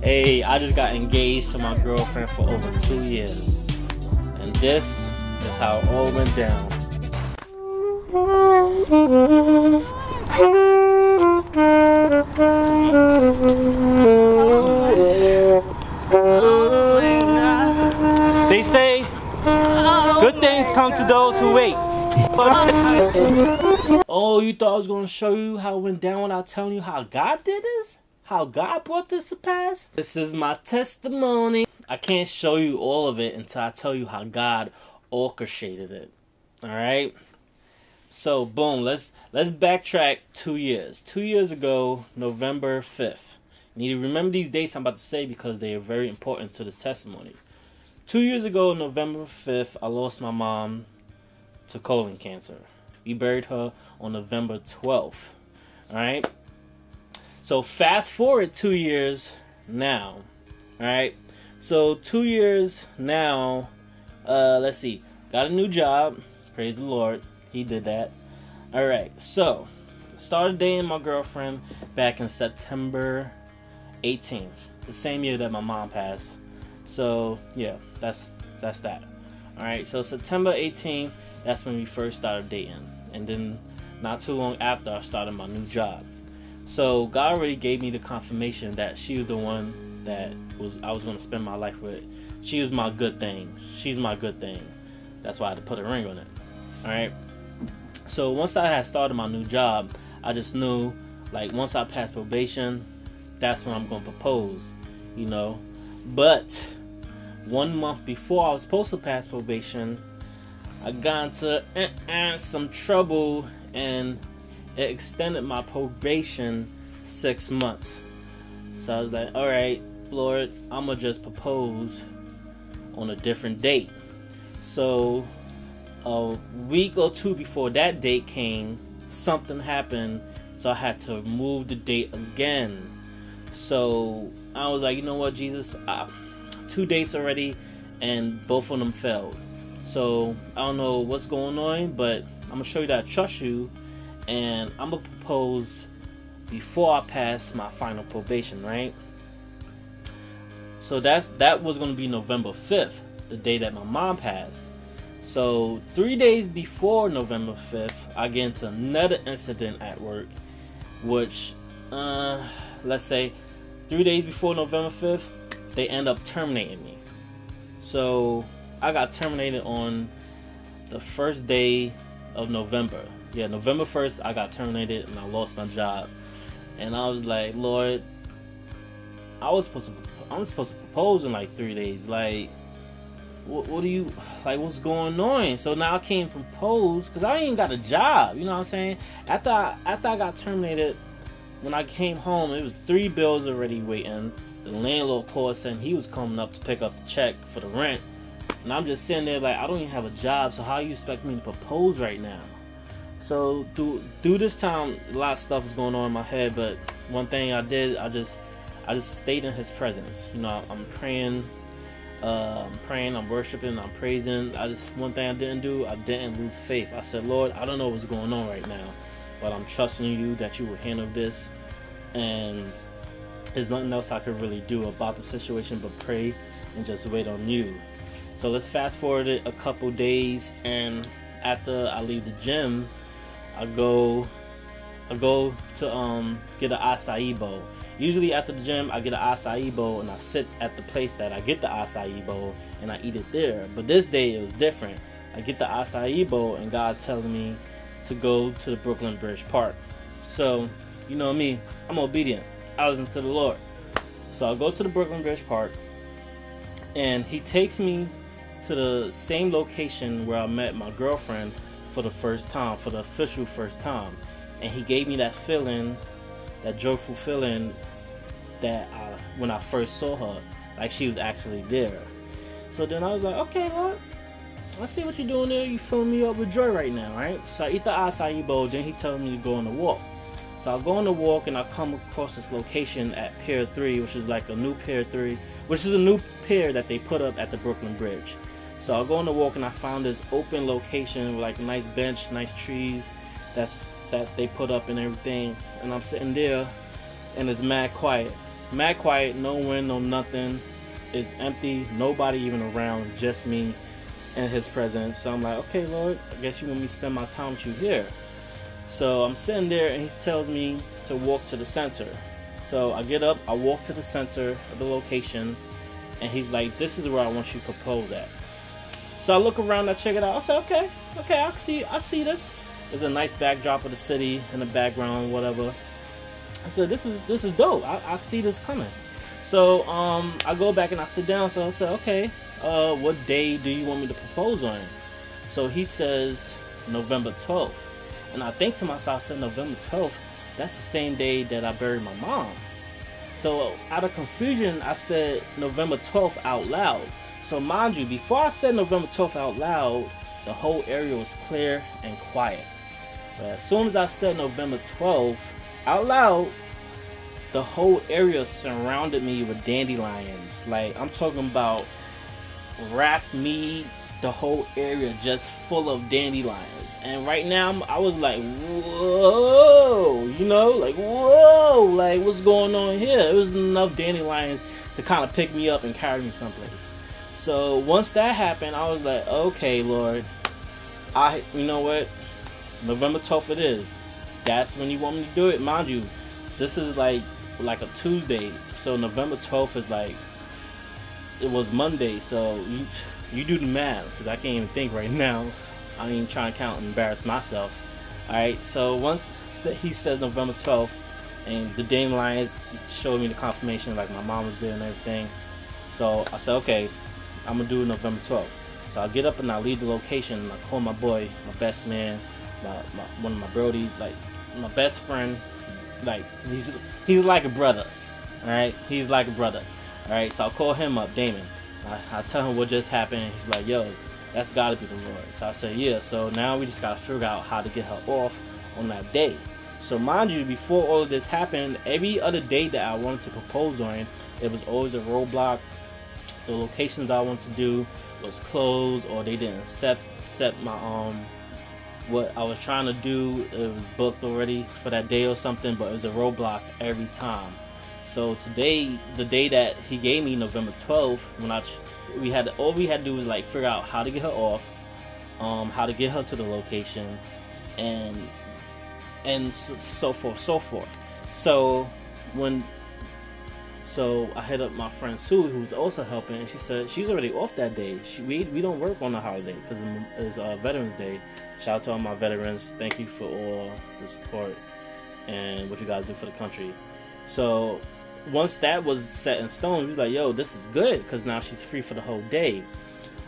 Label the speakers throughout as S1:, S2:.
S1: Hey, I just got engaged to my girlfriend for over 2 years. And this is how it all went down. They say good things come to those who wait. Oh, you thought I was going to show you how it went down without telling you how God did this? How God brought this to pass? This is my testimony. I can't show you all of it until I tell you how God orchestrated it. Alright? So, boom, let's backtrack 2 years. 2 years ago, November 5th. You need to remember these dates I'm about to say because they are very important to this testimony. 2 years ago, November 5th, I lost my mom to colon cancer. We buried her on November 12th. Alright? So fast forward 2 years now. Alright? So 2 years now, let's see. Got a new job. Praise the Lord. He did that. Alright, so started dating my girlfriend back in September 18th. The same year that my mom passed. So yeah, that's that. Alright, so September 18th, that's when we first started dating. And then not too long after I started my new job. So God already gave me the confirmation that she was the one that I was going to spend my life with. She was my good thing. She's my good thing. That's why I had to put a ring on it. Alright. So once I had started my new job, I just knew, like, once I passed probation, that's when I'm going to propose, you know. But 1 month before I was supposed to pass probation, I got into some trouble and it extended my probation 6 months. So I was like, alright, Lord, I'm going to just propose on a different date. So a week or two before that date came, something happened, so I had to move the date again. So I was like, you know what, Jesus, 2 dates already, and both of them failed. So I don't know what's going on, but I'm gonna show you that I trust you, and I'm gonna propose before I pass my final probation, right? So that was gonna be November 5th, the day that my mom passed. So 3 days before November 5th, I get into another incident at work, which, let's say 3 days before November 5th, they end up terminating me. So I got terminated on the first day of November. Yeah, November 1st, I got terminated and I lost my job. And I was like, Lord, I'm supposed to propose in like 3 days. Like, what do you, like, what's going on? So now I can't propose because I ain't got a job. You know what I'm saying? After I got terminated, when I came home, it was 3 bills already waiting. The landlord called saying he was coming up to pick up the check for the rent. And I'm just sitting there like, I don't even have a job, so how you expect me to propose right now? So through this time, a lot of stuff was going on in my head, but one thing I did, I just stayed in his presence. You know, I'm praying, I'm worshiping, I'm praising. One thing I didn't do, I didn't lose faith. I said, Lord, I don't know what's going on right now, but I'm trusting you that you will handle this, and there's nothing else I could really do about the situation but pray and just wait on you. So let's fast forward it a couple days, and after I leave the gym, I go to get an acai bowl. Usually after the gym, I get an acai bowl and I sit at the place that I get the acai bowl and I eat it there. But this day it was different. I get the acai bowl and God telling me to go to the Brooklyn Bridge Park. So, you know me, I'm obedient. I listen to the Lord. So I go to the Brooklyn Bridge Park, and he takes me to the same location where I met my girlfriend for the first time, for the official first time. And he gave me that feeling, that joyful feeling that when I first saw her, like she was actually there. So then I was like, okay, Lord, I see what you're doing there. You filling me up with joy right now, right? So I eat the acai bowl, then he told me to go on a walk. So I go on a walk and I come across this location at Pier 3, which is like a new Pier 3, which is a new pier that they put up at the Brooklyn Bridge. So I go on the walk and I found this open location with like a nice bench, nice trees that they put up and everything. And I'm sitting there and it's mad quiet. mad quiet, no wind, no nothing. It's empty, nobody even around, just me and his presence. So I'm like, okay, Lord, I guess you want me to spend my time with you here. So I'm sitting there and he tells me to walk to the center. So I get up, I walk to the center of the location, and he's like, this is where I want you to propose at. So I look around, I check it out. I say, okay, I see this. There's a nice backdrop of the city in the background, whatever. I said, this is dope. I see this coming. So I go back and I sit down. So I said, okay, what day do you want me to propose on? So he says November 12th. And I think to myself, I said, November 12th, that's the same day that I buried my mom. So out of confusion, I said November 12th out loud. So mind you, before I said November 12th out loud, the whole area was clear and quiet. But as soon as I said November 12th out loud, the whole area surrounded me with dandelions. Like, I'm talking about wrapped me, the whole area just full of dandelions. And right now, I was like, whoa, you know, like, whoa, like, what's going on here? It was enough dandelions to kind of pick me up and carry me someplace. So once that happened, I was like, okay, Lord, you know what? November 12th it is. That's when you want me to do it. Mind you, this is like a Tuesday. So November 12th is like, it was Monday. So you do the math, because I can't even think right now. I ain't trying to count and embarrass myself. Alright, so once he says November 12th, and the dandelions showed me the confirmation, like my mom was there and everything. So I said, okay, I'm gonna do it November 12th. So I get up and I leave the location and I call my boy, my best man, one of my brody, like my best friend. Like he's like a brother. Alright, he's like a brother. Alright, so I call him up, Damon. I tell him what just happened. He's like, yo, that's gotta be the Lord. So I said, yeah. So now we just gotta figure out how to get her off on that day. So mind you, before all of this happened, every other day that I wanted to propose on, it was always a roadblock. The locations I wanted to do was closed, or they didn't accept my what I was trying to do. It was booked already for that day or something, but it was a roadblock every time. So today, the day that he gave me, November 12th, when all we had to do was like figure out how to get her off, how to get her to the location, and so forth. So I hit up my friend Sue, who's also helping, and she said she's already off that day. We don't work on the holiday because it's Veterans Day. Shout out to all my veterans. Thank you for all the support and what you guys do for the country. So once that was set in stone, we was like, yo, this is good, because now she's free for the whole day.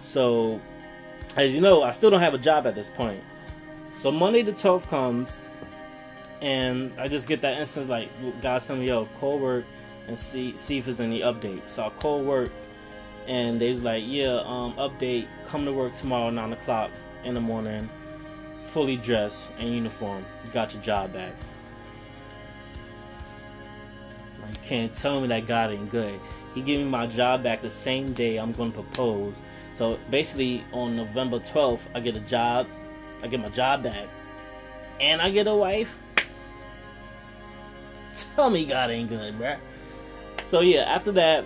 S1: So as you know, I still don't have a job at this point. So Monday the 12th comes, and I just get that instant, like, guys telling me, yo, call work and see if there's any update. So I call work, and they was like, yeah, update, come to work tomorrow 9 o'clock in the morning, fully dressed in uniform. You got your job back. You can't tell me that God ain't good. He gave me my job back the same day I'm going to propose. So basically on November 12th, I get a job, I get my job back, and I get a wife. Tell me God ain't good, bruh. So yeah, after that,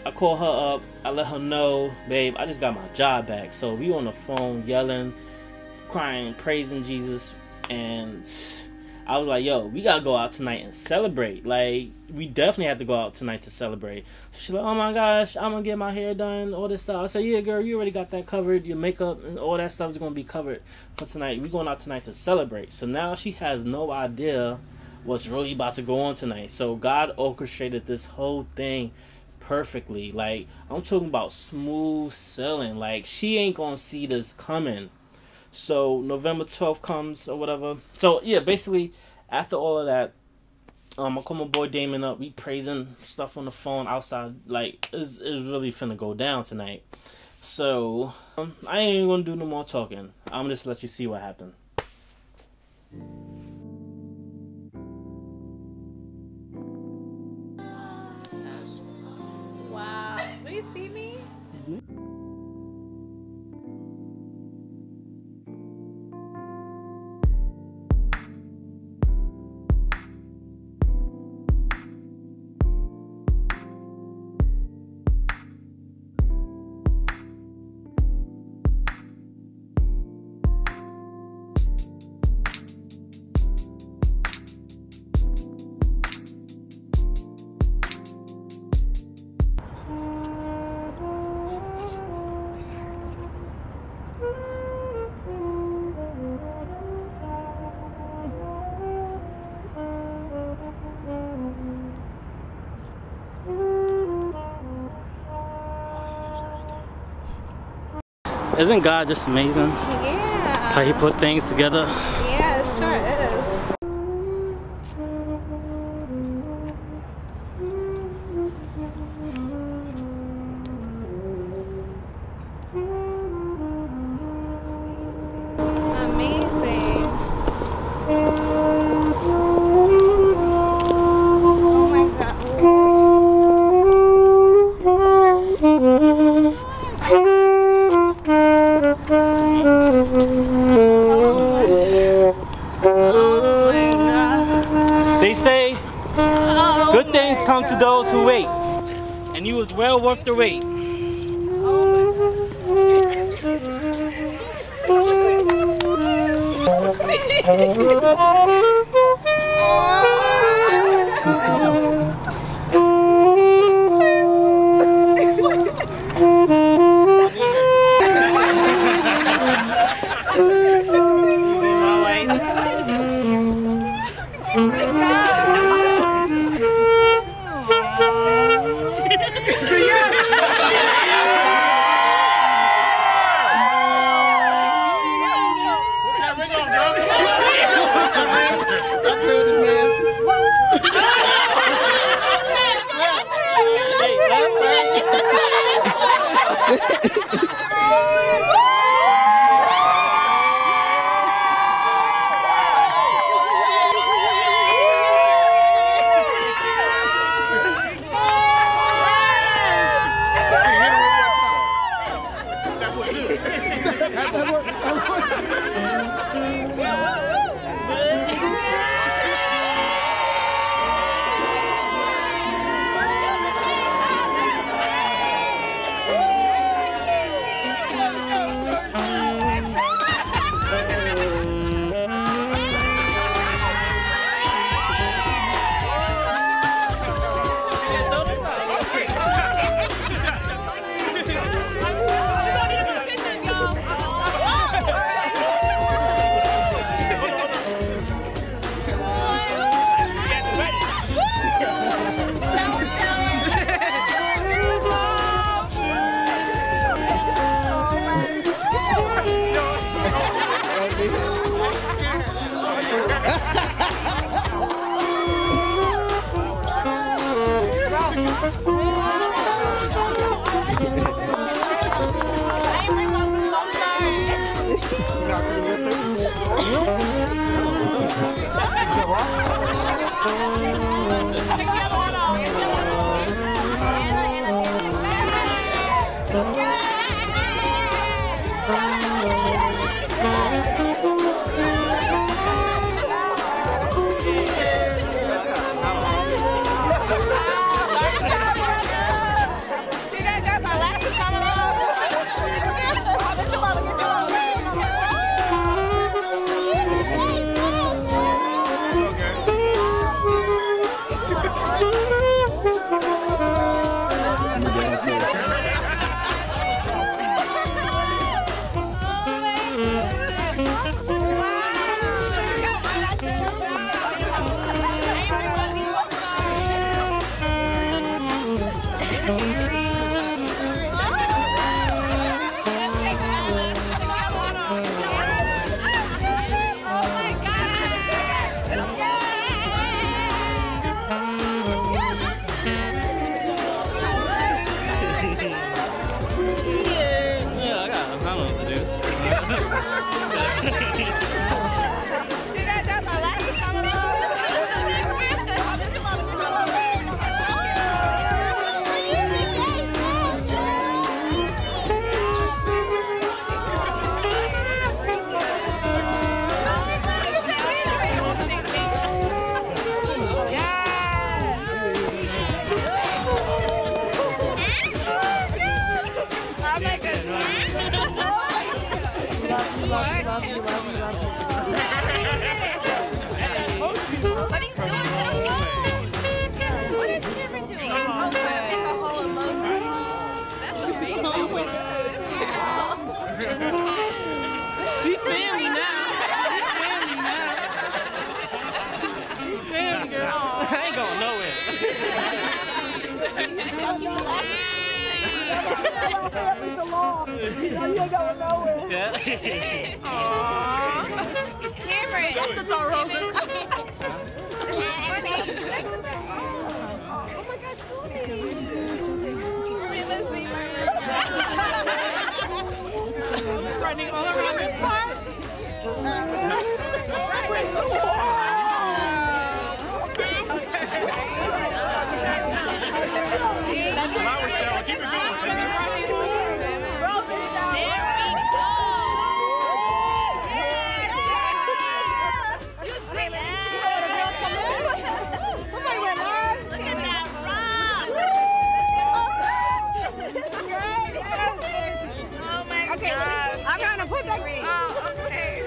S1: I call her up, I let her know, babe, I just got my job back. So we on the phone yelling, crying, praising Jesus, and I was like, yo, we gotta go out tonight and celebrate. Like, we definitely have to go out tonight to celebrate. She's like, oh my gosh, I'm gonna get my hair done, all this stuff. I said, yeah, girl, you already got that covered. Your makeup and all that stuff is gonna be covered for tonight. We're going out tonight to celebrate. So now she has no idea what's really about to go on tonight. So God orchestrated this whole thing perfectly. Like, I'm talking about smooth sailing. Like, she ain't gonna see this coming. So November 12th comes or whatever. So yeah, basically after all of that, I call my boy Damon up. We praising stuff on the phone outside. Like, it's really finna go down tonight. So I ain't gonna do no more talking. I'm just let you see what happened.
S2: Wow. Do you see me?
S1: Isn't God just amazing?
S2: Yeah.
S1: How he put things together?
S2: Yeah, it sure is. Amazing. Oh my God. Oh my God.
S1: They say
S2: Oh
S1: good things
S2: my
S1: come to
S2: God.
S1: those who wait. And you was well worth the wait. I ain't going nowhere.
S3: You ain't going nowhere.
S1: Yeah.
S2: Cameron.
S3: That's the throw roses.
S2: Running all around this park.
S4: Flower shower, keep it going.
S3: I'm gonna put that green.
S2: Oh, okay.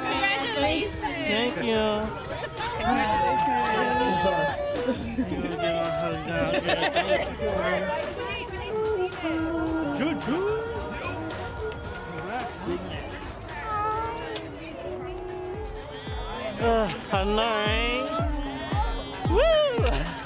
S2: Congratulations.
S1: Thank you. Hi. Woo!